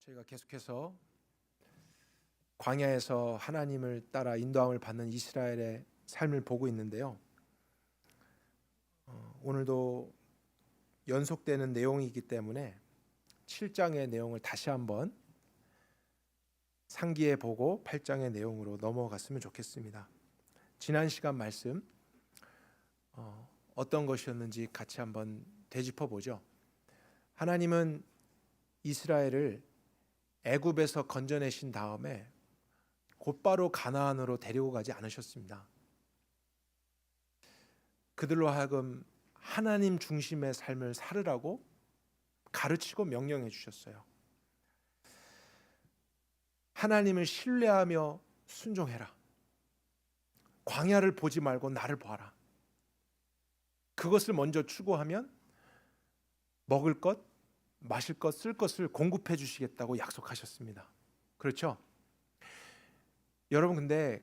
저희가 계속해서 광야에서 하나님을 따라 인도함을 받는 이스라엘의 삶을 보고 있는데요. 오늘도 연속되는 내용이기 때문에 7장의 내용을 다시 한번 상기해 보고 8장의 내용으로 넘어갔으면 좋겠습니다. 지난 시간 말씀 어떤 것이었는지 같이 한번 되짚어 보죠. 하나님은 이스라엘을 애굽에서 건져내신 다음에 곧바로 가나안으로 데리고 가지 않으셨습니다. 그들로 하여금 하나님 중심의 삶을 살으라고 가르치고 명령해 주셨어요. 하나님을 신뢰하며 순종해라. 광야를 보지 말고 나를 봐라. 그것을 먼저 추구하면 먹을 것, 마실 것, 쓸 것을 공급해 주시겠다고 약속하셨습니다. 그렇죠? 여러분, 근데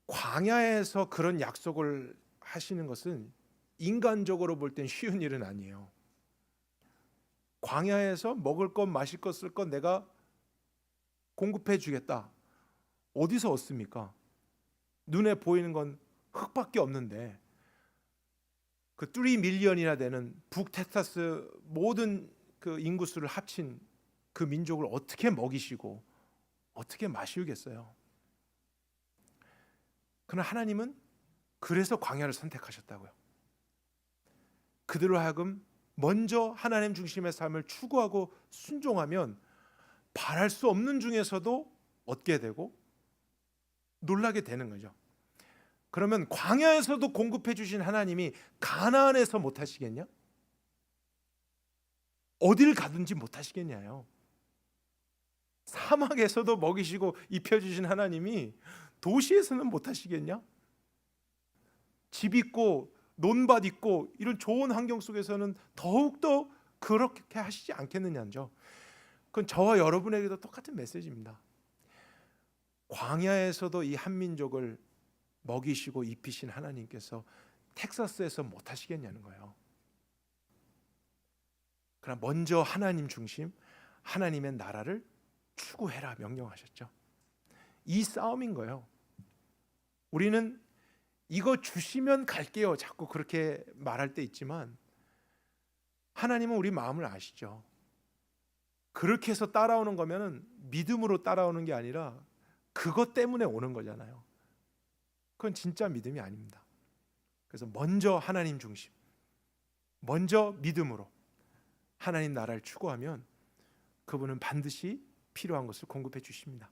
광야에서 그런 약속을 하시는 것은 인간적으로 볼 땐 쉬운 일은 아니에요. 광야에서 먹을 것, 마실 것, 쓸 것 내가 공급해 주겠다. 어디서 얻습니까? 눈에 보이는 건 흙밖에 없는데 그 3밀리언이나 되는 북테크사스 모든 그 인구수를 합친 그 민족을 어떻게 먹이시고 어떻게 마시우겠어요? 그러나 하나님은 그래서 광야를 선택하셨다고요. 그들로 하여금 먼저 하나님 중심의 삶을 추구하고 순종하면 바랄 수 없는 중에서도 얻게 되고 놀라게 되는 거죠. 그러면 광야에서도 공급해 주신 하나님이 가나안에서 못 하시겠냐? 어딜 가든지 못 하시겠냐요. 사막에서도 먹이시고 입혀주신 하나님이 도시에서는 못 하시겠냐? 집 있고 논밭 있고 이런 좋은 환경 속에서는 더욱더 그렇게 하시지 않겠느냐죠. 그건 저와 여러분에게도 똑같은 메시지입니다. 광야에서도 이 한민족을 먹이시고 입히신 하나님께서 텍사스에서 못 하시겠냐는 거예요. 그러나 먼저 하나님 중심, 하나님의 나라를 추구해라 명령하셨죠. 이 싸움인 거예요. 우리는 이거 주시면 갈게요 자꾸 그렇게 말할 때 있지만 하나님은 우리 마음을 아시죠. 그렇게 해서 따라오는 거면은 믿음으로 따라오는 게 아니라 그것 때문에 오는 거잖아요. 그건 진짜 믿음이 아닙니다. 그래서 먼저 하나님 중심, 먼저 믿음으로 하나님 나라를 추구하면 그분은 반드시 필요한 것을 공급해 주십니다.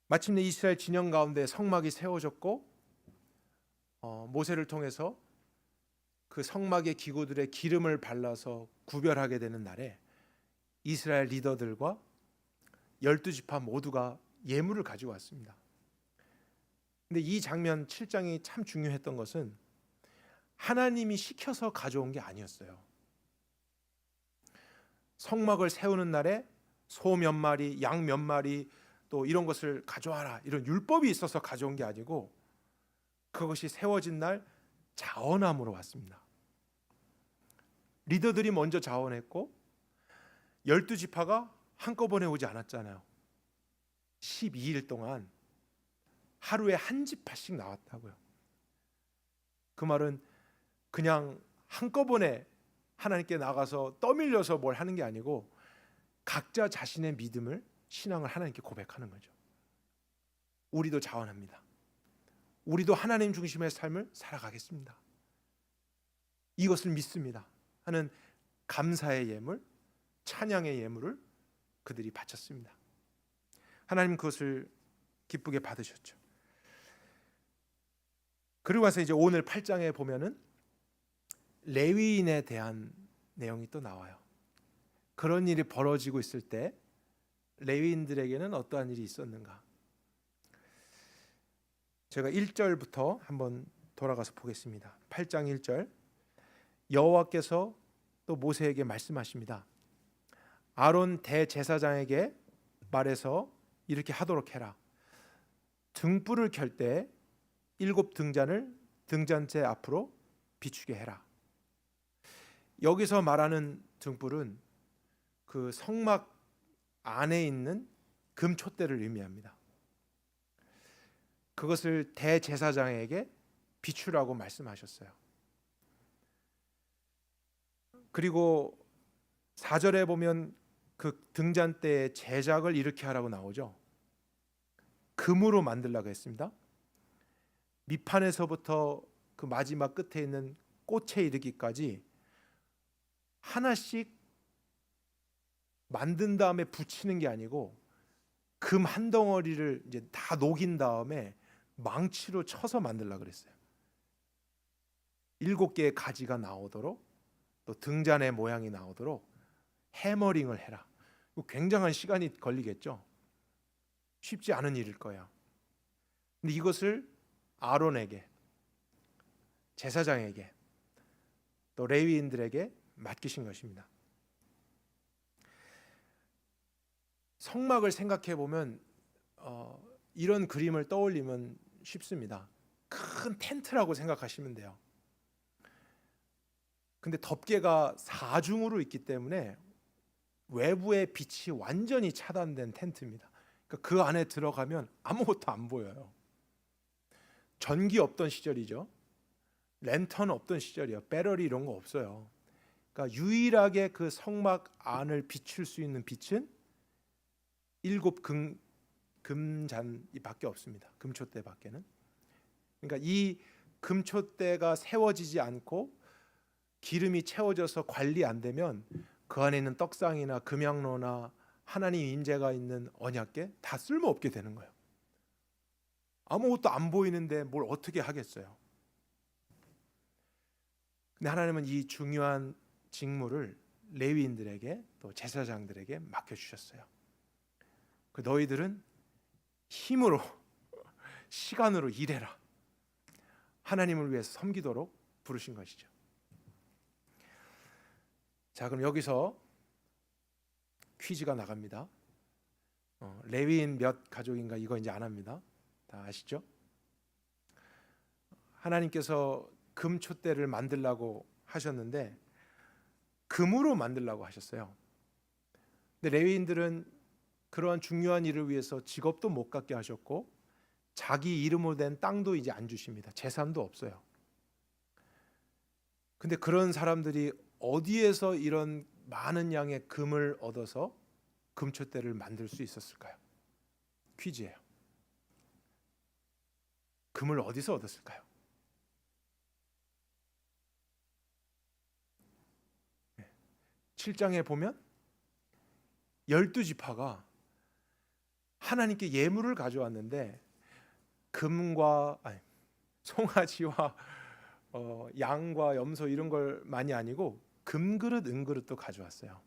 마침내 이스라엘 진영 가운데 성막이 세워졌고 모세를 통해서 그 성막의 기구들의 기름을 발라서 구별하게 되는 날에 이스라엘 리더들과 12지파 모두가 예물을 가지고 왔습니다. 근데 이 장면 7장이 참 중요했던 것은 하나님이 시켜서 가져온 게 아니었어요. 성막을 세우는 날에 소 몇 마리, 양 몇 마리 또 이런 것을 가져와라 이런 율법이 있어서 가져온 게 아니고 그것이 세워진 날 자원함으로 왔습니다. 리더들이 먼저 자원했고 12지파가 한꺼번에 오지 않았잖아요. 12일 동안 하루에 한 지파씩 나왔다고요. 그 말은 그냥 한꺼번에 하나님께 나가서 떠밀려서 뭘 하는 게 아니고 각자 자신의 믿음을 신앙을 하나님께 고백하는 거죠. 우리도 자원합니다. 우리도 하나님 중심의 삶을 살아가겠습니다. 이것을 믿습니다 하는 감사의 예물, 찬양의 예물을 그들이 바쳤습니다. 하나님 그것을 기쁘게 받으셨죠. 그리고 와서 이제 오늘 8장에 보면은 레위인에 대한 내용이 또 나와요. 그런 일이 벌어지고 있을 때 레위인들에게는 어떠한 일이 있었는가? 제가 1절부터 한번 돌아가서 보겠습니다. 8장 1절. 여호와께서 또 모세에게 말씀하십니다. 아론 대제사장에게 말해서 이렇게 하도록 해라. 등불을 켤 때 7등잔을 등잔대 앞으로 비추게 해라. 여기서 말하는 등불은 그 성막 안에 있는 금촛대를 의미합니다. 그것을 대제사장에게 비추라고 말씀하셨어요. 그리고 4절에 보면 그 등잔대의 제작을 이렇게 하라고 나오죠. 금으로 만들라고 했습니다. 밑판에서부터 그 마지막 끝에 있는 꽃에 이르기까지 하나씩 만든 다음에 붙이는 게 아니고 금 한 덩어리를 이제 다 녹인 다음에 망치로 쳐서 만들라 그랬어요. 7개의 가지가 나오도록, 또 등잔의 모양이 나오도록 해머링을 해라. 굉장한 시간이 걸리겠죠. 쉽지 않은 일일 거야. 근데 이것을 아론에게, 제사장에게, 또 레위인들에게 맡기신 것입니다. 성막을 생각해 보면 이런 그림을 떠올리면 쉽습니다. 큰 텐트라고 생각하시면 돼요. 근데 덮개가 4중으로 있기 때문에 외부의 빛이 완전히 차단된 텐트입니다. 그러니까 그 안에 들어가면 아무것도 안 보여요. 전기 없던 시절이죠. 랜턴 없던 시절이에요. 배터리 이런 거 없어요. 그러니까 유일하게 그 성막 안을 비출 수 있는 빛은 7 금잔밖에 없습니다. 금촛대 밖에는. 그러니까 이 금촛대가 세워지지 않고 기름이 채워져서 관리 안 되면 그 안에 있는 떡상이나 금양로나 하나님 임재가 있는 언약궤 다 쓸모없게 되는 거예요. 아무것도 안 보이는데 뭘 어떻게 하겠어요. 근데 하나님은 이 중요한 직무를 레위인들에게 또 제사장들에게 맡겨주셨어요. 그 너희들은 힘으로 시간으로 일해라. 하나님을 위해서 섬기도록 부르신 것이죠. 자, 그럼 여기서 퀴즈가 나갑니다. 레위인 몇 가족인가 이거 이제 안 합니다. 다 아시죠? 하나님께서 금촛대를 만들라고 하셨는데 금으로 만들라고 하셨어요. 근데 레위인들은 그러한 중요한 일을 위해서 직업도 못 갖게 하셨고 자기 이름으로 된 땅도 이제 안 주십니다. 재산도 없어요. 근데 그런 사람들이 어디에서 이런 많은 양의 금을 얻어서 금촛대를 만들 수 있었을까요? 퀴즈예요. 금을 어디서 얻었을까요? 7장에 보면 12지파가 하나님께 예물을 가져왔는데 금과 송아지와 양과 염소 이런 걸만이 아니고 금그릇, 은그릇도 가져왔어요.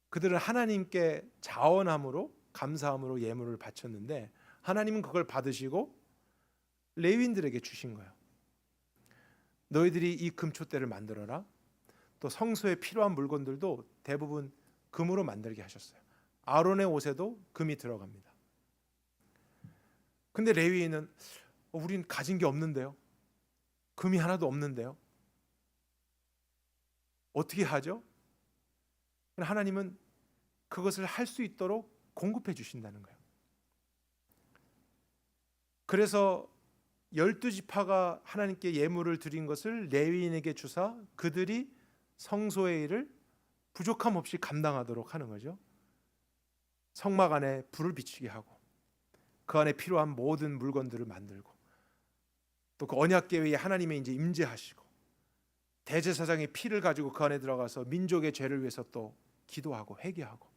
그들은 하나님께 자원함으로 감사함으로 예물을 바쳤는데 하나님은 그걸 받으시고 레위인들에게 주신 거예요. 너희들이 이 금촛대를 만들어라. 또 성소에 필요한 물건들도 대부분 금으로 만들게 하셨어요. 아론의 옷에도 금이 들어갑니다. 근데 레위인은 우린 가진 게 없는데요. 금이 하나도 없는데요. 어떻게 하죠? 하나님은 그것을 할 수 있도록 공급해 주신다는 거예요. 그래서 12지파가 하나님께 예물을 드린 것을 레위인에게 주사 그들이 성소의 일을 부족함 없이 감당하도록 하는 거죠. 성막 안에 불을 비추게 하고 그 안에 필요한 모든 물건들을 만들고 또 그 언약궤 위에 하나님의 이제 임재하시고 대제사장의 피를 가지고 그 안에 들어가서 민족의 죄를 위해서 또 기도하고 회개하고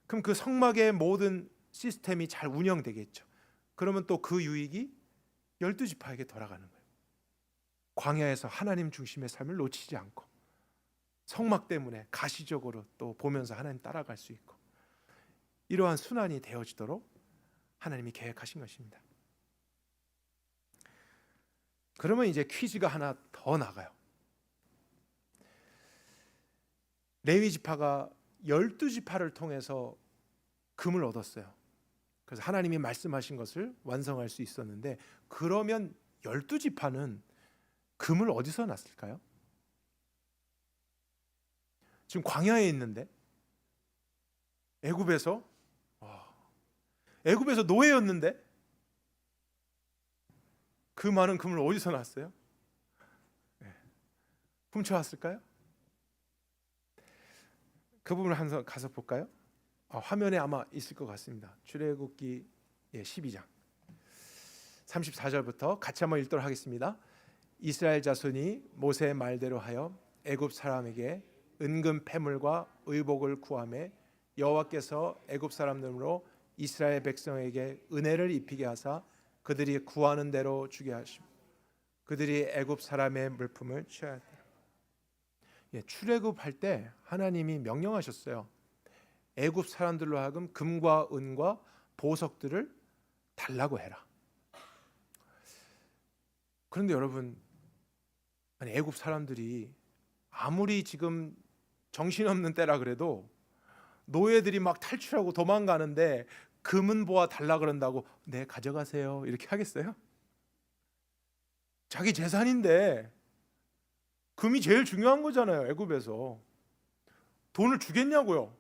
그럼 그 성막의 모든 시스템이 잘 운영되겠죠. 그러면 또 그 유익이 12지파에게 돌아가는 거예요. 광야에서 하나님 중심의 삶을 놓치지 않고 성막 때문에 가시적으로 또 보면서 하나님 따라갈 수 있고 이러한 순환이 되어지도록 하나님이 계획하신 것입니다. 그러면 이제 퀴즈가 하나 더 나가요. 레위 지파가 12지파를 통해서 금을 얻었어요. 그래서 하나님이 말씀하신 것을 완성할 수 있었는데 그러면 12지파는 금을 어디서 났을까요? 지금 광야에 있는데 애굽에서 노예였는데 그 많은 금을 어디서 났어요? 훔쳐왔을까요? 그 부분을 한번 가서 볼까요? 화면에 아마 있을 것 같습니다. 출애굽기 12장 34절부터 같이 한번 읽도록 하겠습니다. 이스라엘 자손이 모세의 말대로 하여 애굽 사람에게 은금 패물과 의복을 구하매 여호와께서 애굽 사람들로 이스라엘 백성에게 은혜를 입히게 하사 그들이 구하는 대로 주게 하시고 그들이 애굽 사람의 물품을 취하였다. 출애굽할 때 하나님이 명령하셨어요. 애굽 사람들로 하여금 금과 은과 보석들을 달라고 해라. 그런데 여러분, 애굽 사람들이 아무리 지금 정신없는 때라 그래도 노예들이 막 탈출하고 도망가는데 금은 보아 달라 그런다고 네 가져가세요 이렇게 하겠어요? 자기 재산인데 금이 제일 중요한 거잖아요. 애굽에서 돈을 주겠냐고요?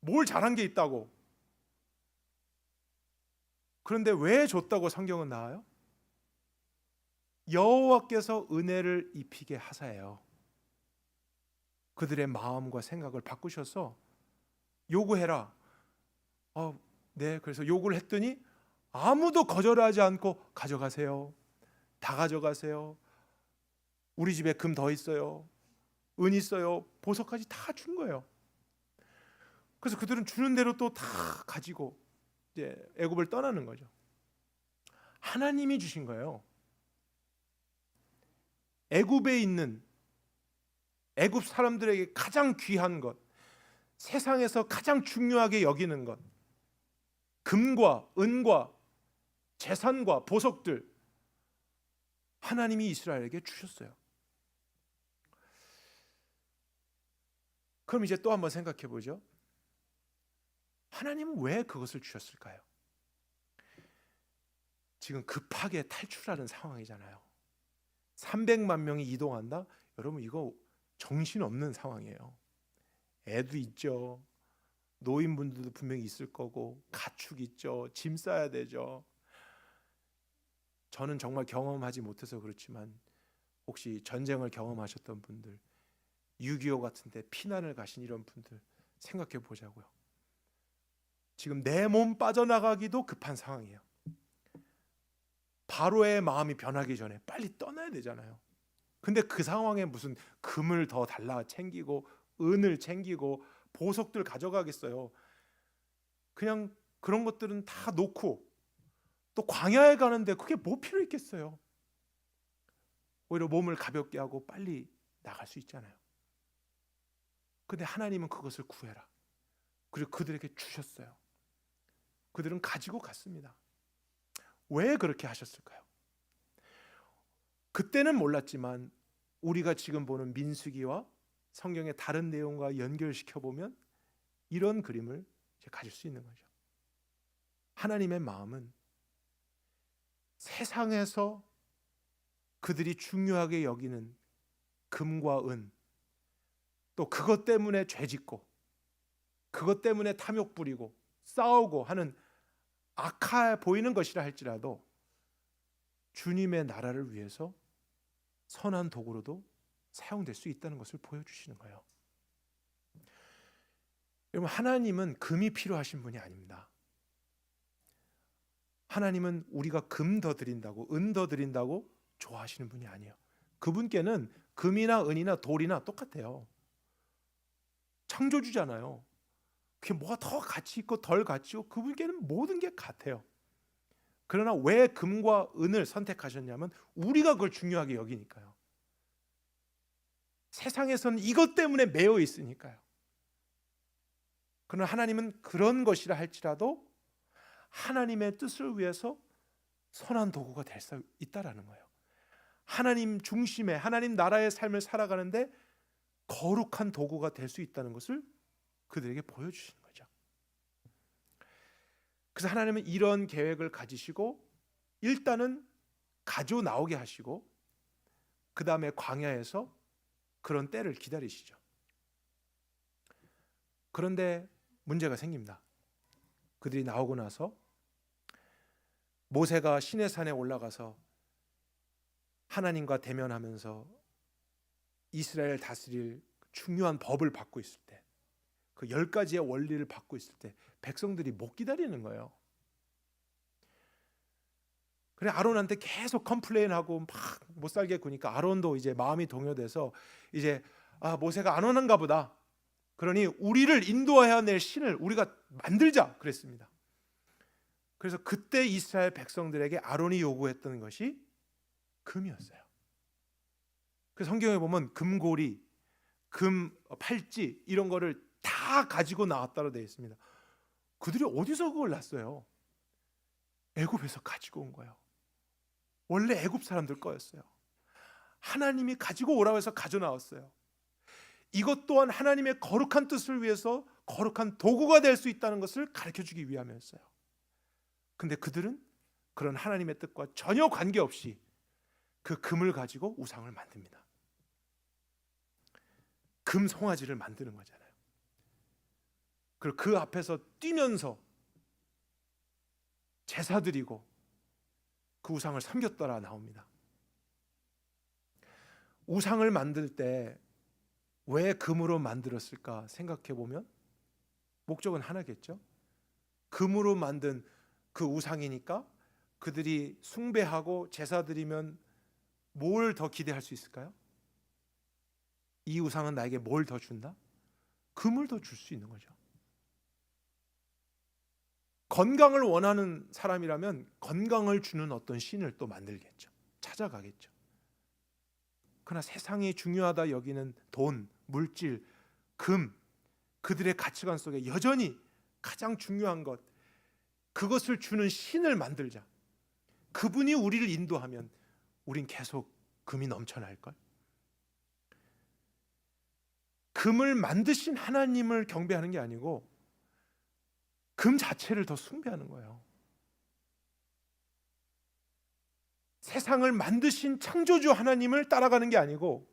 뭘 잘한 게 있다고? 그런데 왜 줬다고 성경은 나와요? 여호와께서 은혜를 입히게 하사예요. 그들의 마음과 생각을 바꾸셔서 요구해라. 네, 그래서 요구를 했더니 아무도 거절하지 않고 가져가세요. 다 가져가세요. 우리 집에 금 더 있어요. 은 있어요. 보석까지 다 준 거예요. 그래서 그들은 주는 대로 또 다 가지고 이제 애굽을 떠나는 거죠. 하나님이 주신 거예요. 애굽에 있는 애굽 사람들에게 가장 귀한 것, 세상에서 가장 중요하게 여기는 것, 금과 은과 재산과 보석들, 하나님이 이스라엘에게 주셨어요. 그럼 이제 또 한번 생각해 보죠. 하나님은 왜 그것을 주셨을까요? 지금 급하게 탈출하는 상황이잖아요. 300만 명이 이동한다? 여러분 이거 정신없는 상황이에요. 애도 있죠. 노인분들도 분명히 있을 거고 가축 있죠. 짐 싸야 되죠. 저는 정말 경험하지 못해서 그렇지만 혹시 전쟁을 경험하셨던 분들 6.25 같은 데 피난을 가신 이런 분들 생각해 보자고요. 지금 내 몸 빠져나가기도 급한 상황이에요. 바로의 마음이 변하기 전에 빨리 떠나야 되잖아요. 근데 그 상황에 무슨 금을 더 달라 챙기고 은을 챙기고 보석들 가져가겠어요. 그냥 그런 것들은 다 놓고 또 광야에 가는데 그게 뭐 필요 있겠어요. 오히려 몸을 가볍게 하고 빨리 나갈 수 있잖아요. 근데 하나님은 그것을 구해라. 그리고 그들에게 주셨어요. 그들은 가지고 갔습니다. 왜 그렇게 하셨을까요? 그때는 몰랐지만 우리가 지금 보는 민수기와 성경의 다른 내용과 연결시켜 보면 이런 그림을 가질 수 있는 거죠. 하나님의 마음은 세상에서 그들이 중요하게 여기는 금과 은, 또 그것 때문에 죄짓고 그것 때문에 탐욕 부리고 싸우고 하는 악해 보이는 것이라 할지라도 주님의 나라를 위해서 선한 도구로도 사용될 수 있다는 것을 보여주시는 거예요. 여러분, 하나님은 금이 필요하신 분이 아닙니다. 하나님은 우리가 금 더 드린다고 은 더 드린다고 좋아하시는 분이 아니에요. 그분께는 금이나 은이나 돌이나 똑같아요. 창조주잖아요. 그게 뭐가 더 가치 있고 덜 가치 있고 그분께는 모든 게 같아요. 그러나 왜 금과 은을 선택하셨냐면 우리가 그걸 중요하게 여기니까요. 세상에서는 이것 때문에 매여 있으니까요. 그러나 하나님은 그런 것이라 할지라도 하나님의 뜻을 위해서 선한 도구가 될 수 있다라는 거예요. 하나님 중심의 하나님 나라의 삶을 살아가는데 거룩한 도구가 될 수 있다는 것을 그들에게 보여주시는 거죠. 그래서 하나님은 이런 계획을 가지시고 일단은 가져 나오게 하시고 그 다음에 광야에서 그런 때를 기다리시죠. 그런데 문제가 생깁니다. 그들이 나오고 나서 모세가 시내산에 올라가서 하나님과 대면하면서 이스라엘 다스릴 중요한 법을 받고 있을 때, 그 10가지의 원리를 받고 있을 때 백성들이 못 기다리는 거예요. 그래 아론한테 계속 컴플레인하고 막 못 살게 구니까 아론도 이제 마음이 동요돼서 이제 모세가 안 오는가 보다. 그러니 우리를 인도해야 될 신을 우리가 만들자 그랬습니다. 그래서 그때 이스라엘 백성들에게 아론이 요구했던 것이 금이었어요. 그 성경에 보면 금고리, 금 팔찌 이런 거를 다 가지고 나왔다고 되어 있습니다. 그들이 어디서 그걸 났어요? 애굽에서 가지고 온 거예요. 원래 애굽 사람들 거였어요. 하나님이 가지고 오라고 해서 가져 나왔어요. 이것 또한 하나님의 거룩한 뜻을 위해서 거룩한 도구가 될 수 있다는 것을 가르쳐주기 위함이었어요. 근데 그들은 그런 하나님의 뜻과 전혀 관계없이 그 금을 가지고 우상을 만듭니다. 금 송아지를 만드는 거잖아요. 그리고 그 앞에서 뛰면서 제사 드리고 그 우상을 섬겼더라 나옵니다. 우상을 만들 때 왜 금으로 만들었을까 생각해 보면 목적은 하나겠죠. 금으로 만든 그 우상이니까 그들이 숭배하고 제사 드리면 뭘 더 기대할 수 있을까요? 이 우상은 나에게 뭘 더 준다? 금을 더 줄 수 있는 거죠. 건강을 원하는 사람이라면 건강을 주는 어떤 신을 또 만들겠죠. 찾아가겠죠. 그러나 세상이 중요하다 여기는 돈, 물질, 금, 그들의 가치관 속에 여전히 가장 중요한 것, 그것을 주는 신을 만들자. 그분이 우리를 인도하면 우린 계속 금이 넘쳐날걸. 금을 만드신 하나님을 경배하는 게 아니고 금 자체를 더 숭배하는 거예요. 세상을 만드신 창조주 하나님을 따라가는 게 아니고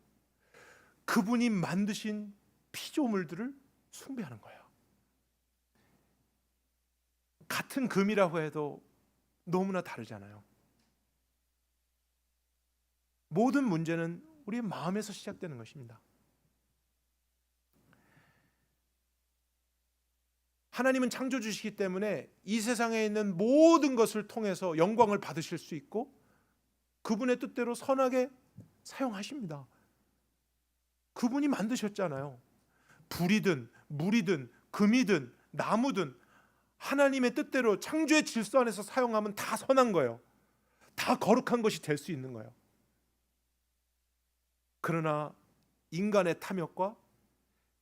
그분이 만드신 피조물들을 숭배하는 거예요. 같은 금이라고 해도 너무나 다르잖아요. 모든 문제는 우리의 마음에서 시작되는 것입니다. 하나님은 창조주시기 때문에 이 세상에 있는 모든 것을 통해서 영광을 받으실 수 있고 그분의 뜻대로 선하게 사용하십니다. 그분이 만드셨잖아요. 불이든 물이든 금이든 나무든 하나님의 뜻대로 창조의 질서 안에서 사용하면 다 선한 거예요. 다 거룩한 것이 될 수 있는 거예요. 그러나 인간의 탐욕과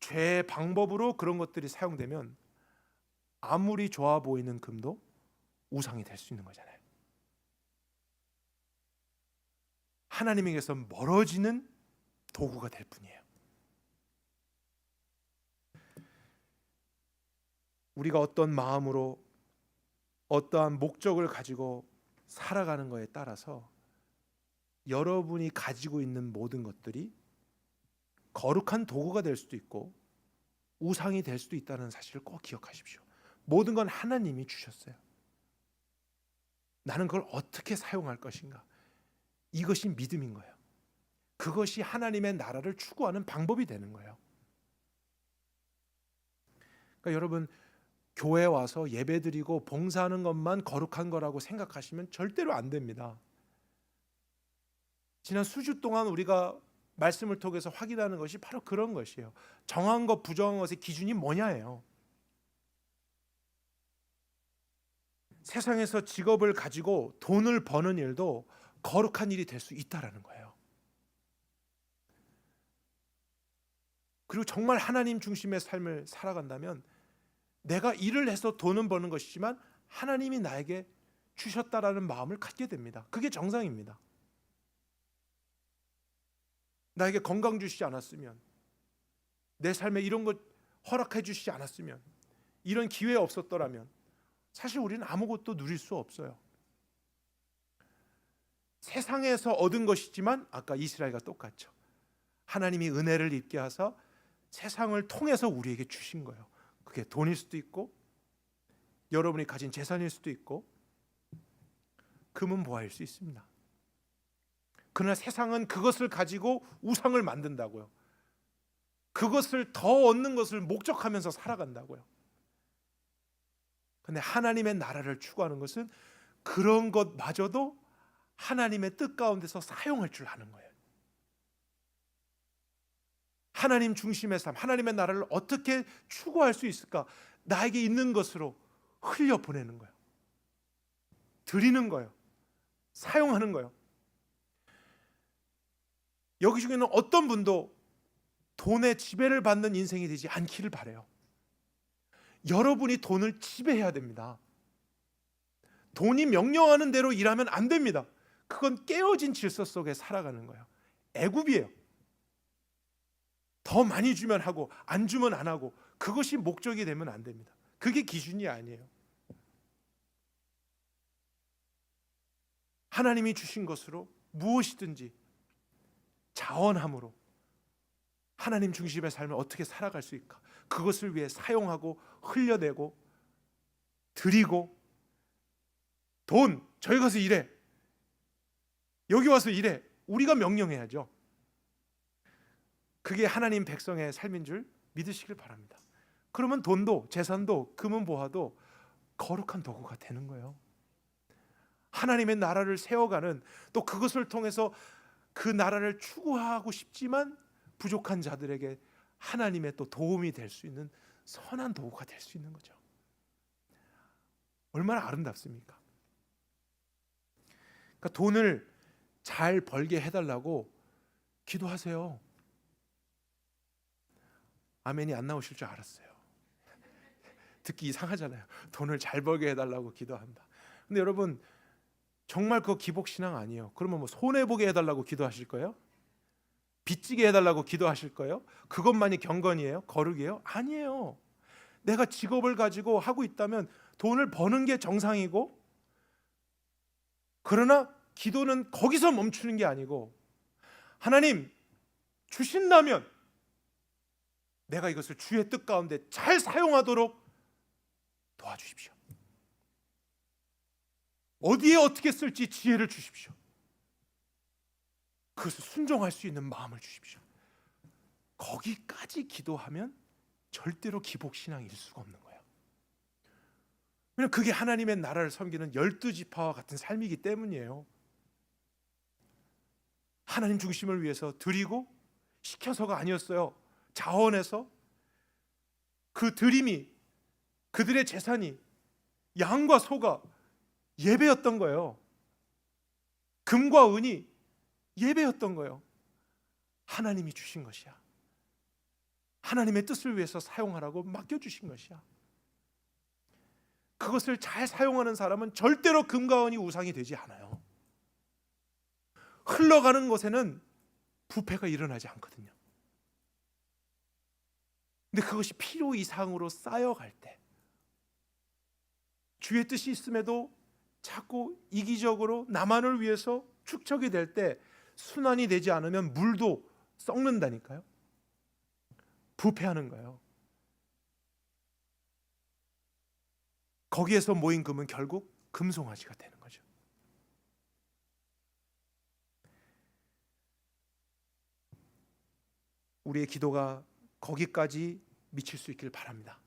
죄의 방법으로 그런 것들이 사용되면 아무리 좋아 보이는 금도 우상이 될 수 있는 거잖아요. 하나님에게서 멀어지는 도구가 될 뿐이에요. 우리가 어떤 마음으로 어떠한 목적을 가지고 살아가는 것에 따라서 여러분이 가지고 있는 모든 것들이 거룩한 도구가 될 수도 있고 우상이 될 수도 있다는 사실을 꼭 기억하십시오. 모든 건 하나님이 주셨어요. 나는 그걸 어떻게 사용할 것인가? 이것이 믿음인 거예요. 그것이 하나님의 나라를 추구하는 방법이 되는 거예요. 그러니까 여러분 교회 와서 예배드리고 봉사하는 것만 거룩한 거라고 생각하시면 절대로 안 됩니다. 지난 수주 동안 우리가 말씀을 통해서 확인하는 것이 바로 그런 것이에요. 정한 것, 부정한 것의 기준이 뭐냐예요. 세상에서 직업을 가지고 돈을 버는 일도 거룩한 일이 될 수 있다라는 거예요. 그리고 정말 하나님 중심의 삶을 살아간다면 내가 일을 해서 돈은 버는 것이지만 하나님이 나에게 주셨다라는 마음을 갖게 됩니다. 그게 정상입니다. 나에게 건강 주시지 않았으면, 내 삶에 이런 것 허락해 주시지 않았으면, 이런 기회 없었더라면 사실 우리는 아무것도 누릴 수 없어요. 세상에서 얻은 것이지만 아까 이스라엘과 똑같죠. 하나님이 은혜를 입게 하사 세상을 통해서 우리에게 주신 거예요. 그게 돈일 수도 있고 여러분이 가진 재산일 수도 있고 금은 보화일 수 있습니다. 그러나 세상은 그것을 가지고 우상을 만든다고요. 그것을 더 얻는 것을 목적하면서 살아간다고요. 근데 하나님의 나라를 추구하는 것은 그런 것마저도 하나님의 뜻 가운데서 사용할 줄 아는 거예요. 하나님 중심의 삶, 하나님의 나라를 어떻게 추구할 수 있을까? 나에게 있는 것으로 흘려보내는 거예요. 드리는 거예요. 사용하는 거예요. 여기 중에는 어떤 분도 돈의 지배를 받는 인생이 되지 않기를 바라요. 여러분이 돈을 지배해야 됩니다. 돈이 명령하는 대로 일하면 안 됩니다. 그건 깨어진 질서 속에 살아가는 거예요. 애굽이에요. 더 많이 주면 하고 안 주면 안 하고, 그것이 목적이 되면 안 됩니다. 그게 기준이 아니에요. 하나님이 주신 것으로 무엇이든지 자원함으로 하나님 중심의 삶을 어떻게 살아갈 수 있을까? 그것을 위해 사용하고 흘려내고 드리고, 돈 저기 가서 일해, 여기 와서 일해, 우리가 명령해야죠. 그게 하나님 백성의 삶인 줄 믿으시길 바랍니다. 그러면 돈도 재산도 금은 보화도 거룩한 도구가 되는 거예요. 하나님의 나라를 세워가는, 또 그것을 통해서 그 나라를 추구하고 싶지만 부족한 자들에게 하나님의 또 도움이 될 수 있는 선한 도구가 될 수 있는 거죠. 얼마나 아름답습니까? 그러니까 돈을 잘 벌게 해달라고 기도하세요. 아멘이 안 나오실 줄 알았어요. 듣기 이상하잖아요. 돈을 잘 벌게 해달라고 기도한다. 근데 여러분, 정말 그거 기복신앙 아니에요. 그러면 뭐 손해보게 해달라고 기도하실 거예요? 빚지게 해달라고 기도하실 거예요? 그것만이 경건이에요? 거룩이에요? 아니에요. 내가 직업을 가지고 하고 있다면 돈을 버는 게 정상이고, 그러나 기도는 거기서 멈추는 게 아니고, 하나님 주신다면 내가 이것을 주의 뜻 가운데 잘 사용하도록 도와주십시오. 어디에 어떻게 쓸지 지혜를 주십시오. 그것을 순종할 수 있는 마음을 주십시오. 거기까지 기도하면 절대로 기복신앙일 수가 없는 거예요. 왜냐하면 그게 하나님의 나라를 섬기는 12지파와 같은 삶이기 때문이에요. 하나님 중심을 위해서 드리고, 시켜서가 아니었어요. 자원해서, 그 드림이, 그들의 재산이 양과 소가 예배였던 거예요. 금과 은이 예배였던 거예요. 하나님이 주신 것이야. 하나님의 뜻을 위해서 사용하라고 맡겨주신 것이야. 그것을 잘 사용하는 사람은 절대로 금과 은이 우상이 되지 않아요. 흘러가는 것에는 부패가 일어나지 않거든요. 근데 그것이 필요 이상으로 쌓여갈 때, 주의 뜻이 있음에도 자꾸 이기적으로 나만을 위해서 축적이 될 때, 순환이 되지 않으면 물도 썩는다니까요. 부패하는 거예요. 거기에서 모인 금은 결국 금송아지가 되는 거죠. 우리의 기도가 거기까지 미칠 수 있기를 바랍니다.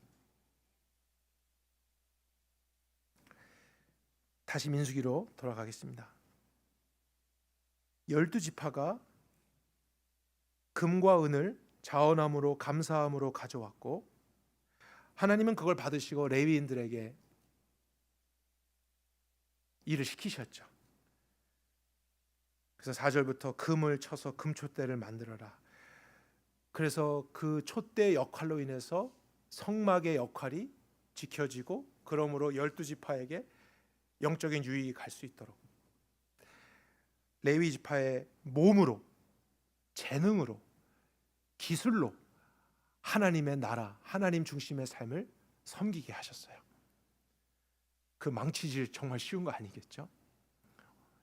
다시 민수기로 돌아가겠습니다. 12지파가 금과 은을 자원함으로 감사함으로 가져왔고, 하나님은 그걸 받으시고 레위인들에게 일을 시키셨죠. 그래서 4절부터 금을 쳐서 금촛대를 만들어라. 그래서 그 촛대 역할로 인해서 성막의 역할이 지켜지고, 그러므로 12지파에게 영적인 유익이 갈 수 있도록 레위 지파의 몸으로, 재능으로, 기술로 하나님의 나라, 하나님 중심의 삶을 섬기게 하셨어요. 그 망치질 정말 쉬운 거 아니겠죠?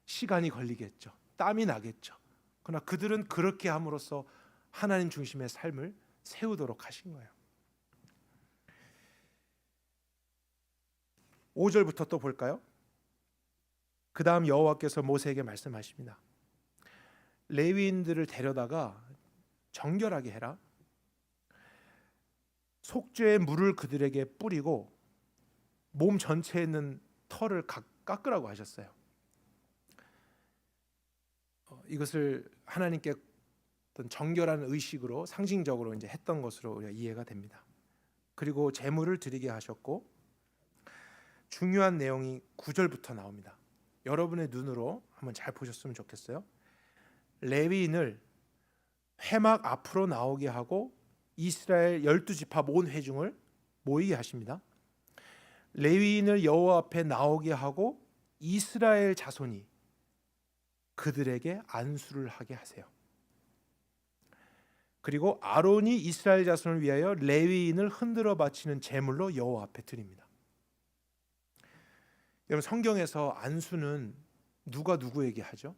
시간이 걸리겠죠. 땀이 나겠죠. 그러나 그들은 그렇게 함으로써 하나님 중심의 삶을 세우도록 하신 거예요. 5절부터 또 볼까요? 그 다음 여호와께서 모세에게 말씀하십니다. 레위인들을 데려다가 정결하게 해라. 속죄의 물을 그들에게 뿌리고 몸 전체에 있는 털을 깎으라고 하셨어요. 이것을 하나님께 어떤 정결한 의식으로 상징적으로 이제 했던 것으로 우리가 이해가 됩니다. 그리고 제물을 드리게 하셨고, 중요한 내용이 9절부터 나옵니다. 여러분의 눈으로 한번 잘 보셨으면 좋겠어요. 레위인을 회막 앞으로 나오게 하고 이스라엘 12지파 온 회중을 모이게 하십니다. 레위인을 여호와 앞에 나오게 하고 이스라엘 자손이 그들에게 안수를 하게 하세요. 그리고 아론이 이스라엘 자손을 위하여 레위인을 흔들어 바치는 제물로 여호와 앞에 드립니다. 여러분, 성경에서 안수는 누가 누구에게 하죠?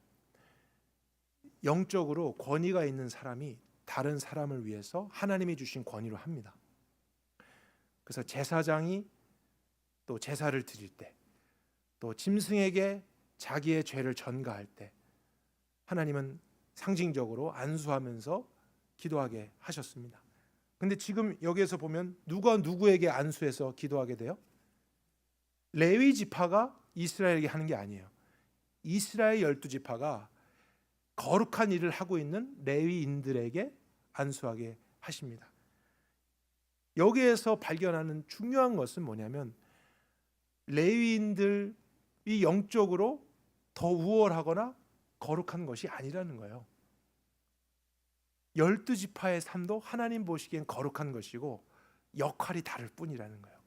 영적으로 권위가 있는 사람이 다른 사람을 위해서 하나님이 주신 권위로 합니다. 그래서 제사장이 또 제사를 드릴 때, 또 짐승에게 자기의 죄를 전가할 때 하나님은 상징적으로 안수하면서 기도하게 하셨습니다. 근데 지금 여기에서 보면 누가 누구에게 안수해서 기도하게 돼요? 레위 지파가 이스라엘에게 하는 게 아니에요. 이스라엘 12지파가 거룩한 일을 하고 있는 레위인들에게 안수하게 하십니다. 여기에서 발견하는 중요한 것은 뭐냐면, 레위인들이 영적으로 더 우월하거나 거룩한 것이 아니라는 거예요. 12지파의 삶도 하나님 보시기엔 거룩한 것이고 역할이 다를 뿐이라는 거예요.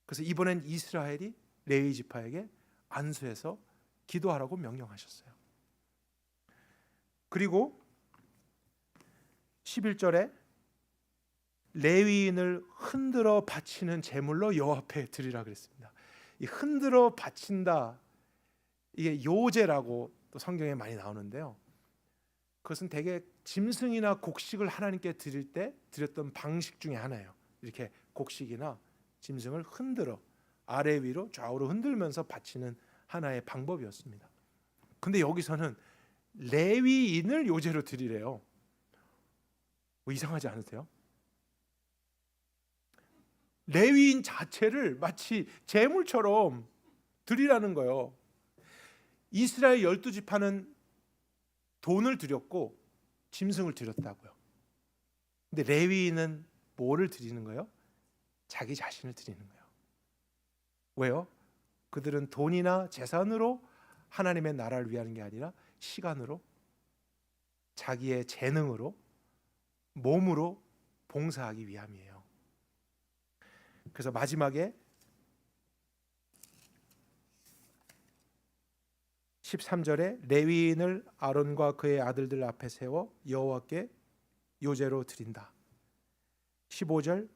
그래서 이번엔 이스라엘이 레위 지파에게 안수해서 기도하라고 명령하셨어요. 그리고 11절에 레위인을 흔들어 바치는 제물로 여호와 앞에 드리라 그랬습니다. 이 흔들어 바친다, 이게 요제라고 또 성경에 많이 나오는데요. 그것은 대개 짐승이나 곡식을 하나님께 드릴 때 드렸던 방식 중에 하나예요. 이렇게 곡식이나 짐승을 흔들어 아래 위로 좌우로 흔들면서 바치는 하나의 방법이었습니다. 근데 여기서는 레위인을 요제로 드리래요. 뭐 이상하지 않으세요? 레위인 자체를 마치 제물처럼 드리라는 거예요. 이스라엘 12지파는 돈을 드렸고 짐승을 드렸다고요. 근데 레위인은 뭐를 드리는 거예요? 자기 자신을 드리는 거예요. 왜요? 그들은 돈이나 재산으로 하나님의 나라를 위하는 게 아니라 시간으로, 자기의 재능으로, 몸으로 봉사하기 위함이에요. 그래서 마지막에 13절에 레위인을 아론과 그의 아들들 앞에 세워 여호와께 요제로 드린다. 15절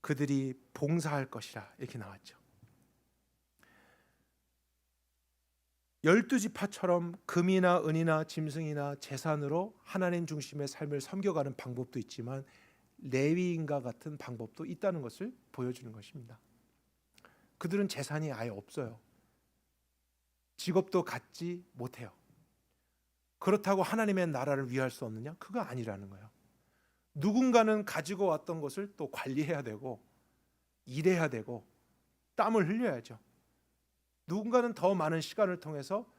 그들이 봉사할 것이라 이렇게 나왔죠. 12지파처럼 금이나 은이나 짐승이나 재산으로 하나님 중심의 삶을 섬겨가는 방법도 있지만 레위인과 같은 방법도 있다는 것을 보여주는 것입니다. 그들은 재산이 아예 없어요. 직업도 갖지 못해요. 그렇다고 하나님의 나라를 위할 수 없느냐? 그거 아니라는 거예요. 누군가는 가지고 왔던 것을 또 관리해야 되고 일해야 되고 땀을 흘려야죠. 누군가는 더 많은 시간을 통해서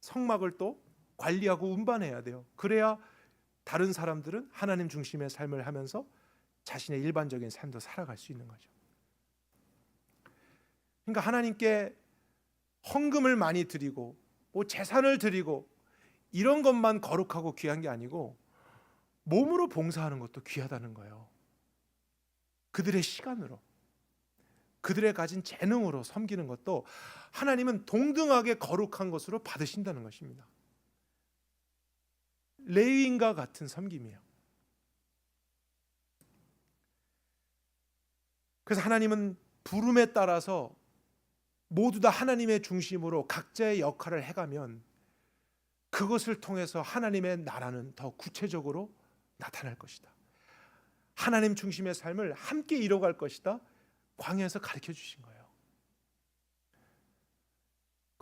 성막을 또 관리하고 운반해야 돼요. 그래야 다른 사람들은 하나님 중심의 삶을 하면서 자신의 일반적인 삶도 살아갈 수 있는 거죠. 그러니까 하나님께 헌금을 많이 드리고 뭐 재산을 드리고 이런 것만 거룩하고 귀한 게 아니고 몸으로 봉사하는 것도 귀하다는 거예요. 그들의 시간으로, 그들의 가진 재능으로 섬기는 것도 하나님은 동등하게 거룩한 것으로 받으신다는 것입니다. 레위인과 같은 섬김이에요. 그래서 하나님은 부름에 따라서 모두 다 하나님의 중심으로 각자의 역할을 해가면 그것을 통해서 하나님의 나라는 더 구체적으로 나타날 것이다. 하나님 중심의 삶을 함께 이뤄갈 것이다. 광야에서 가르쳐 주신 거예요.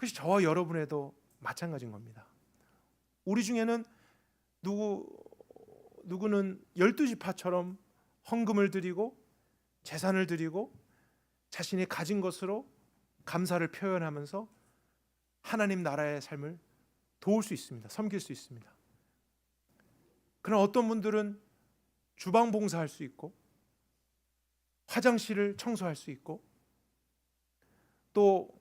그것이 저와 여러분에도 마찬가지인 겁니다. 우리 중에는 누구는 12지파처럼 헌금을 드리고 재산을 드리고 자신이 가진 것으로 감사를 표현하면서 하나님 나라의 삶을 도울 수 있습니다. 섬길 수 있습니다. 그러나 어떤 분들은 주방 봉사할 수 있고 화장실을 청소할 수 있고 또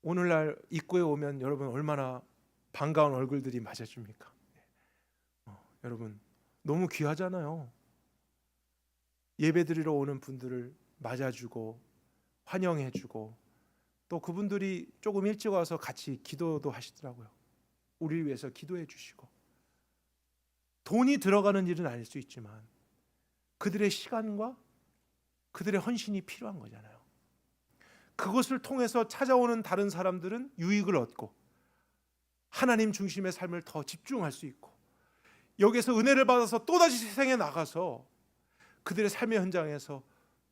오늘날 입구에 오면 여러분 얼마나 반가운 얼굴들이 맞아줍니까? 여러분 너무 귀하잖아요. 예배드리러 오는 분들을 맞아주고 환영해주고 또 그분들이 조금 일찍 와서 같이 기도도 하시더라고요. 우리를 위해서 기도해 주시고 돈이 들어가는 일은 아닐 수 있지만 그들의 시간과 그들의 헌신이 필요한 거잖아요. 그것을 통해서 찾아오는 다른 사람들은 유익을 얻고 하나님 중심의 삶을 더 집중할 수 있고 여기서 은혜를 받아서 또다시 세상에 나가서 그들의 삶의 현장에서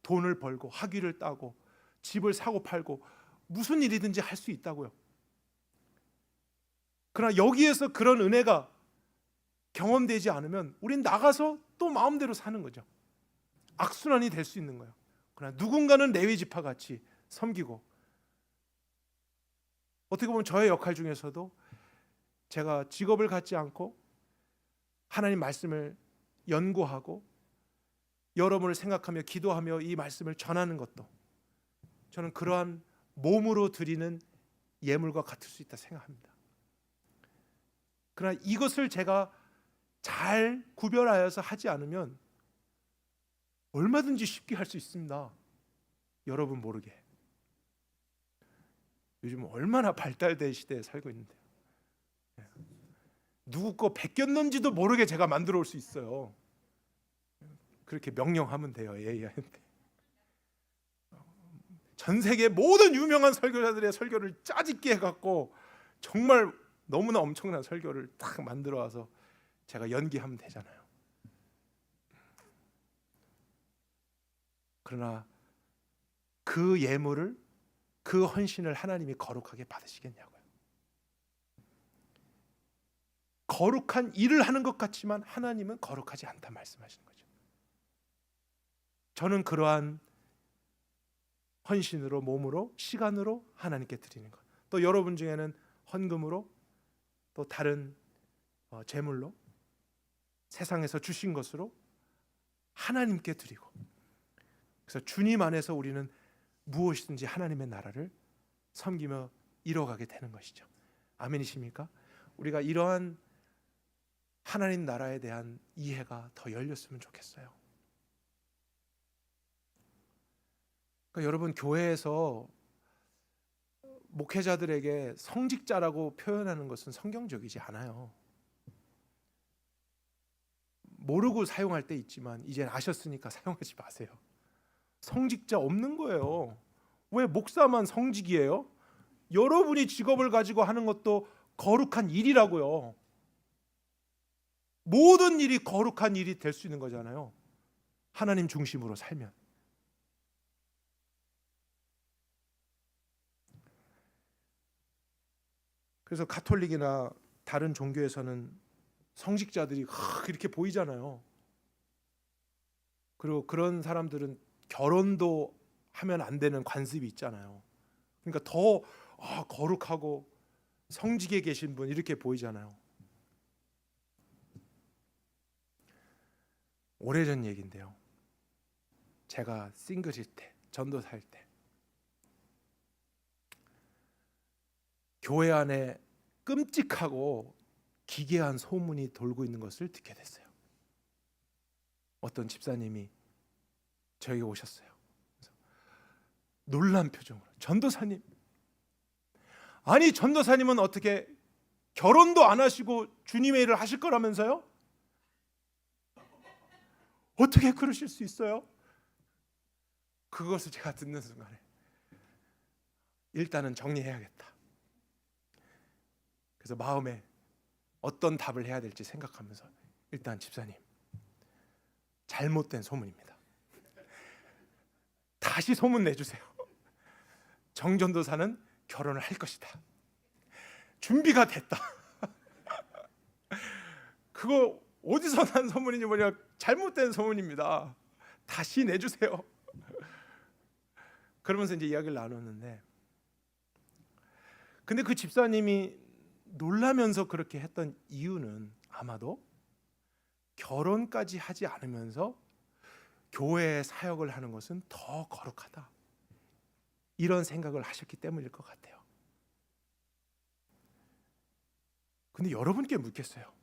돈을 벌고 학위를 따고 집을 사고 팔고 무슨 일이든지 할 수 있다고요. 그러나 여기에서 그런 은혜가 경험되지 않으면 우린 나가서 또 마음대로 사는 거죠. 악순환이 될 수 있는 거예요. 그러나 누군가는 레위 지파 같이 섬기고 어떻게 보면 저의 역할 중에서도 제가 직업을 갖지 않고 하나님 말씀을 연구하고 여러분을 생각하며 기도하며 이 말씀을 전하는 것도 저는 그러한 몸으로 드리는 예물과 같을 수 있다 생각합니다. 그러나 이것을 제가 잘 구별하여서 하지 않으면 얼마든지 쉽게 할 수 있습니다. 여러분 모르게. 요즘 얼마나 발달된 시대에 살고 있는데요. 누구 거 베꼈는지도 모르게 제가 만들어 올 수 있어요. 그렇게 명령하면 돼요. AI한테. 전 세계 모든 유명한 설교자들의 설교를 짜집기 해갖고 정말 너무나 엄청난 설교를 딱 만들어 와서 제가 연기하면 되잖아요. 그러나 그 예물을 그 헌신을 하나님이 거룩하게 받으시겠냐고요. 거룩한 일을 하는 것 같지만 하나님은 거룩하지 않다 말씀하시는 거죠. 저는 그러한 헌신으로 몸으로 시간으로 하나님께 드리는 것. 또 여러분 중에는 헌금으로 또 다른 재물로 세상에서 주신 것으로 하나님께 드리고 그래서 주님 안에서 우리는 무엇이든지 하나님의 나라를 섬기며 이뤄가게 되는 것이죠. 아멘이십니까? 우리가 이러한 하나님 나라에 대한 이해가 더 열렸으면 좋겠어요. 그러니까 여러분 교회에서 목회자들에게 성직자라고 표현하는 것은 성경적이지 않아요. 모르고 사용할 때 있지만 이제 아셨으니까 사용하지 마세요. 성직자 없는 거예요. 왜 목사만 성직이에요? 여러분이 직업을 가지고 하는 것도 거룩한 일이라고요. 모든 일이 거룩한 일이 될 수 있는 거잖아요. 하나님 중심으로 살면. 그래서 가톨릭이나 다른 종교에서는 성직자들이 그렇게 보이잖아요. 그리고 그런 사람들은 결혼도 하면 안 되는 관습이 있잖아요. 그러니까 더 거룩하고 성직에 계신 분 이렇게 보이잖아요. 오래전 얘기인데요. 제가 싱글일 때, 전도사일 때 교회 안에 끔찍하고 기괴한 소문이 돌고 있는 것을 듣게 됐어요. 어떤 집사님이 저에게 오셨어요. 그래서 놀란 표정으로 전도사님, 아니 전도사님은 어떻게 결혼도 안 하시고 주님의 일을 하실 거라면서요? 어떻게 그러실 수 있어요? 그것을 제가 듣는 순간에 일단은 정리해야겠다. 그래서 마음에 어떤 답을 해야 될지 생각하면서 일단 집사님, 잘못된 소문입니다. 다시 소문 내주세요. 정전도사는 결혼을 할 것이다. 준비가 됐다. 그거 어디서 난 소문이니 뭐냐, 잘못된 소문입니다. 다시 내주세요. 그러면서 이제 이야기를 나눴는데, 근데 그 집사님이 놀라면서 그렇게 했던 이유는 아마도 결혼까지 하지 않으면서 교회에 사역을 하는 것은 더 거룩하다, 이런 생각을 하셨기 때문일 것 같아요. 근데 여러분께 묻겠어요.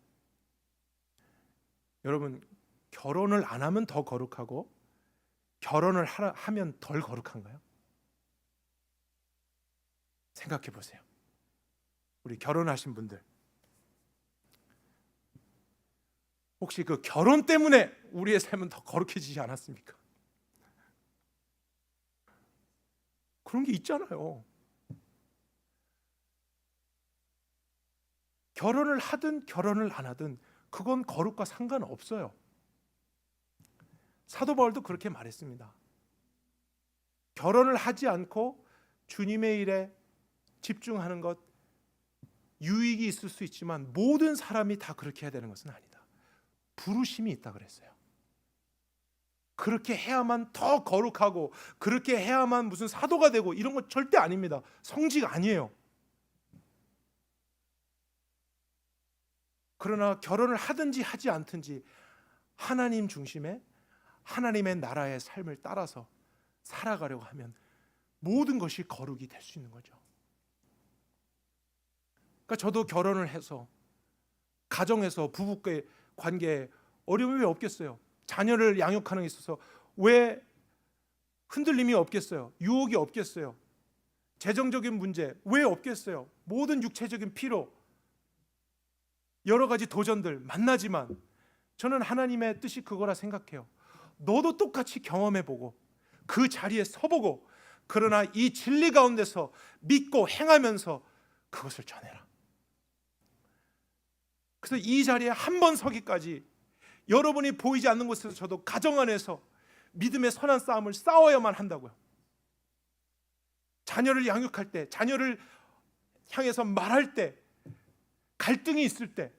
여러분, 결혼을 안 하면 더 거룩하고 결혼을 하면 덜 거룩한가요? 생각해 보세요. 우리 결혼하신 분들, 혹시 그 결혼 때문에 우리의 삶은 더 거룩해지지 않았습니까? 그런 게 있잖아요. 결혼을 하든 결혼을 안 하든 그건 거룩과 상관없어요. 사도 바울도 그렇게 말했습니다. 결혼을 하지 않고 주님의 일에 집중하는 것, 유익이 있을 수 있지만 모든 사람이 다 그렇게 해야 되는 것은 아니다. 부르심이 있다 그랬어요. 그렇게 해야만 더 거룩하고 그렇게 해야만 무슨 사도가 되고 이런 거 절대 아닙니다. 성직 아니에요. 그러나 결혼을 하든지 하지 않든지 하나님 중심의 하나님의 나라의 삶을 따라서 살아가려고 하면 모든 것이 거룩이 될 수 있는 거죠. 그러니까 저도 결혼을 해서 가정에서 부부의 관계에 어려움이 왜 없겠어요? 자녀를 양육하는 데 있어서 왜 흔들림이 없겠어요? 유혹이 없겠어요? 재정적인 문제 왜 없겠어요? 모든 육체적인 피로, 여러 가지 도전들 만나지만 저는 하나님의 뜻이 그거라 생각해요. 너도 똑같이 경험해보고 그 자리에 서보고, 그러나 이 진리 가운데서 믿고 행하면서 그것을 전해라. 그래서 이 자리에 한 번 서기까지 여러분이 보이지 않는 곳에서 저도 가정 안에서 믿음의 선한 싸움을 싸워야만 한다고요. 자녀를 양육할 때, 자녀를 향해서 말할 때, 갈등이 있을 때,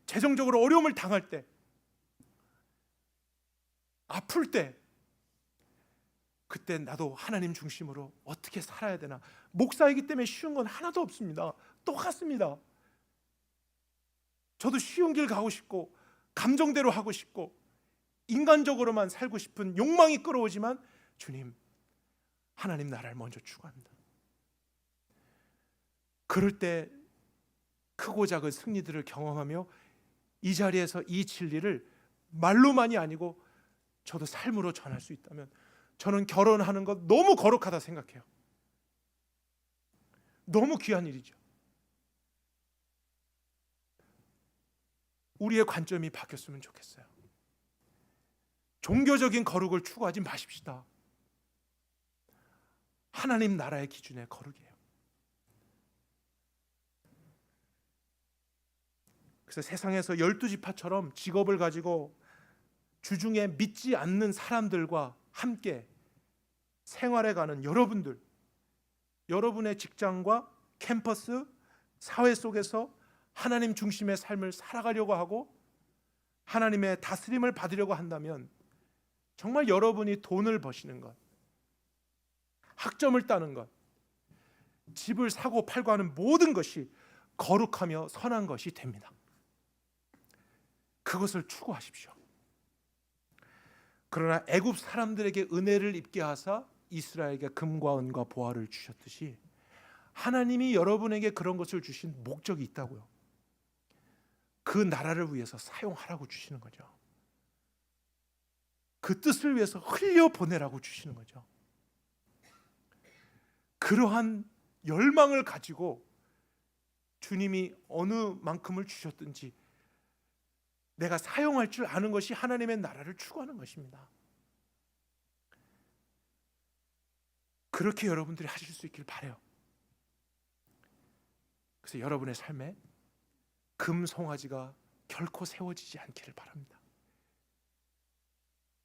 재정적으로 어려움을 당할 때, 아플 때, 그때 나도 하나님 중심으로 어떻게 살아야 되나. 목사이기 때문에 쉬운 건 하나도 없습니다. 똑같습니다. 저도 쉬운 길 가고 싶고 감정대로 하고 싶고 인간적으로만 살고 싶은 욕망이 끌어오지만 주님, 하나님 나라를 먼저 추구합니다. 그럴 때 크고 작은 승리들을 경험하며 이 자리에서 이 진리를 말로만이 아니고 저도 삶으로 전할 수 있다면 저는 결혼하는 것 너무 거룩하다 생각해요. 너무 귀한 일이죠. 우리의 관점이 바뀌었으면 좋겠어요. 종교적인 거룩을 추구하지 마십시다. 하나님 나라의 기준의 거룩이에요. 그래서 세상에서 12지파처럼 직업을 가지고 주중에 믿지 않는 사람들과 함께 생활해가는 여러분들, 여러분의 직장과 캠퍼스, 사회 속에서 하나님 중심의 삶을 살아가려고 하고 하나님의 다스림을 받으려고 한다면 정말 여러분이 돈을 버시는 것, 학점을 따는 것, 집을 사고 팔고 하는 모든 것이 거룩하며 선한 것이 됩니다. 그것을 추구하십시오. 그러나 애굽 사람들에게 은혜를 입게 하사 이스라엘에게 금과 은과 보화를 주셨듯이 하나님이 여러분에게 그런 것을 주신 목적이 있다고요. 그 나라를 위해서 사용하라고 주시는 거죠. 그 뜻을 위해서 흘려보내라고 주시는 거죠. 그러한 열망을 가지고 주님이 어느 만큼을 주셨든지 내가 사용할 줄 아는 것이 하나님의 나라를 추구하는 것입니다. 그렇게 여러분들이 하실 수 있길 바라요. 그래서 여러분의 삶에 금송아지가 결코 세워지지 않기를 바랍니다.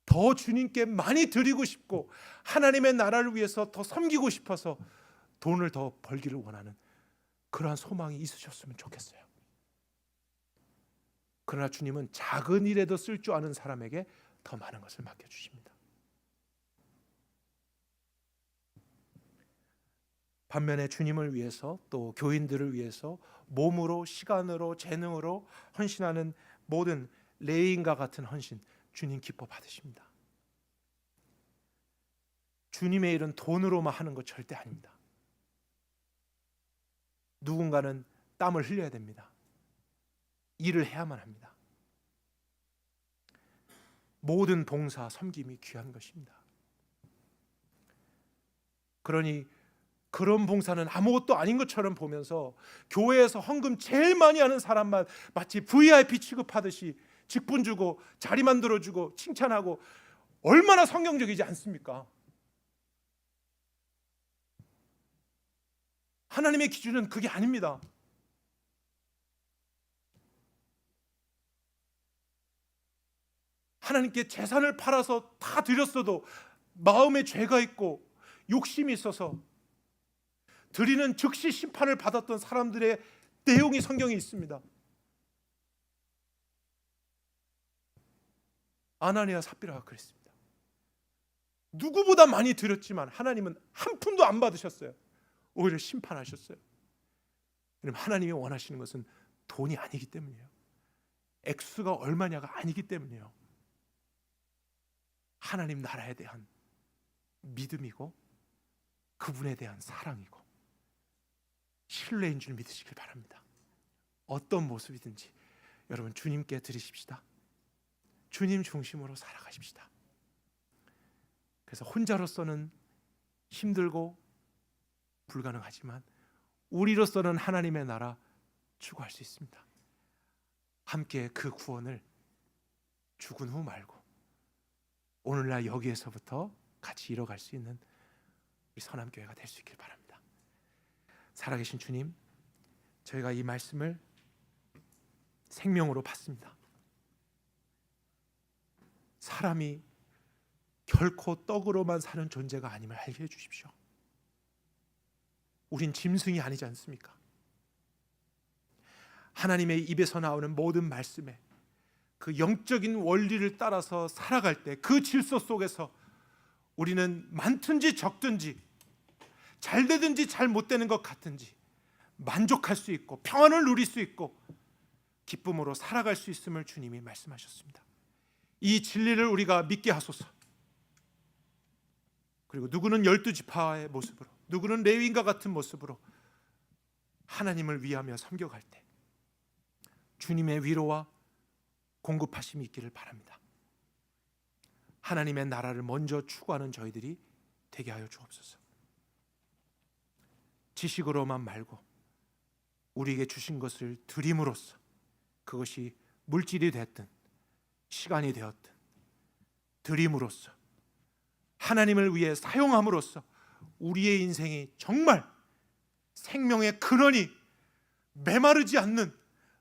더 주님께 많이 드리고 싶고 하나님의 나라를 위해서 더 섬기고 싶어서 돈을 더 벌기를 원하는 그러한 소망이 있으셨으면 좋겠어요. 그러나 주님은 작은 일에도 쓸 줄 아는 사람에게 더 많은 것을 맡겨주십니다. 반면에 주님을 위해서 또 교인들을 위해서 몸으로 시간으로 재능으로 헌신하는 모든 레위인과 같은 헌신, 주님 기뻐 받으십니다. 주님의 일은 돈으로만 하는 것 절대 아닙니다. 누군가는 땀을 흘려야 됩니다. 일을 해야만 합니다. 모든 봉사, 섬김이 귀한 것입니다. 그러니 그런 봉사는 아무것도 아닌 것처럼 보면서 교회에서 헌금 제일 많이 하는 사람만 마치 VIP 취급하듯이 직분 주고 자리 만들어주고 칭찬하고, 얼마나 성경적이지 않습니까? 하나님의 기준은 그게 아닙니다. 하나님께 재산을 팔아서 다 드렸어도 마음에 죄가 있고 욕심이 있어서 드리는 즉시 심판을 받았던 사람들의 내용이 성경에 있습니다. 아나니아 삽비라가 그랬습니다. 누구보다 많이 드렸지만 하나님은 한 푼도 안 받으셨어요. 오히려 심판하셨어요. 왜냐하면 하나님이 원하시는 것은 돈이 아니기 때문이에요. 액수가 얼마냐가 아니기 때문이에요. 하나님 나라에 대한 믿음이고 그분에 대한 사랑이고 신뢰인 줄 믿으시길 바랍니다. 어떤 모습이든지 여러분 주님께 드리십시다. 주님 중심으로 살아가십시다. 그래서 혼자로서는 힘들고 불가능하지만 우리로서는 하나님의 나라 추구할 수 있습니다. 함께 그 구원을 죽은 후 말고 오늘날 여기에서부터 같이 이뤄갈 수 있는 우리 선함교회가 될 수 있길 바랍니다. 살아계신 주님, 저희가 이 말씀을 생명으로 받습니다. 사람이 결코 떡으로만 사는 존재가 아님을 알게 해주십시오. 우린 짐승이 아니지 않습니까? 하나님의 입에서 나오는 모든 말씀에 그 영적인 원리를 따라서 살아갈 때 그 질서 속에서 우리는 많든지 적든지 잘 되든지 잘 못 되는 것 같든지 만족할 수 있고 평안을 누릴 수 있고 기쁨으로 살아갈 수 있음을 주님이 말씀하셨습니다. 이 진리를 우리가 믿게 하소서. 그리고 누구는 12지파의 모습으로, 누구는 레위인과 같은 모습으로 하나님을 위하며 섬겨갈 때 주님의 위로와 공급하심이 있기를 바랍니다. 하나님의 나라를 먼저 추구하는 저희들이 되게 하여 주옵소서. 지식으로만 말고 우리에게 주신 것을 드림으로써, 그것이 물질이 됐든 시간이 되었든 드림으로써 하나님을 위해 사용함으로써 우리의 인생이 정말 생명의 근원이 메마르지 않는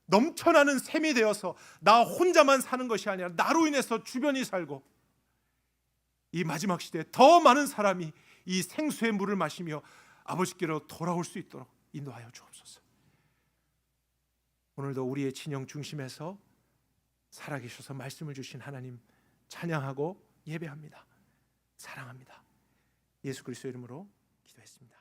넘쳐나는 샘이 되어서 나 혼자만 사는 것이 아니라 나로 인해서 주변이 살고 이 마지막 시대에 더 많은 사람이 이 생수의 물을 마시며 아버지께로 돌아올 수 있도록 인도하여 주옵소서. 오늘도 우리의 진영 중심에서 살아계셔서 말씀을 주신 하나님 찬양하고 예배합니다. 사랑합니다. 예수 그리스도의 이름으로 기도했습니다.